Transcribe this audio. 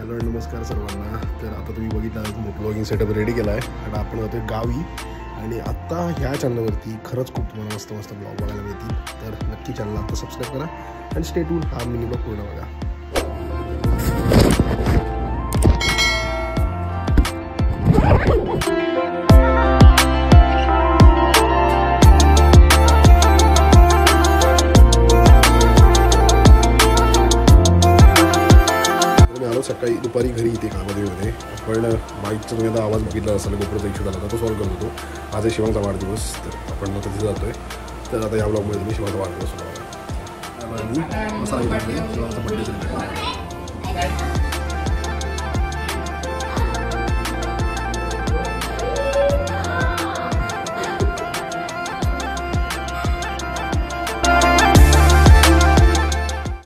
Hello नमस्कार सर्वांना. तर आता तुम्ही बघितलं ब्लॉगिंग सेटअप रेडी केला आहे आणि आपण जातोय गावी. आणि आत्ता ह्या चॅनलवरती खरंच खूप तुम्हाला मस्त मस्त ब्लॉग बघायला मिळतील. तर नक्की चॅनलला आता सबस्क्राईब करा आणि स्टे ट्यून हा मिनी ब्लॉग पूर्ण बघा. सकाळी दुपारी घरी इथे कामामध्ये आपण बाईकचा तुम्ही आता आवाज बघितला असेल, गोप्रोचा इश्यू झाला होता तो सॉल्व्ह करत होतो. आज आहे शिवांचा वाढदिवस, तर आपण तिथे जातो आहे. तर आता या ब्लॉगमध्ये तुम्ही शिवांचा वाढदिवस बघा. शिवांचा बड्डे सेलिब्रेट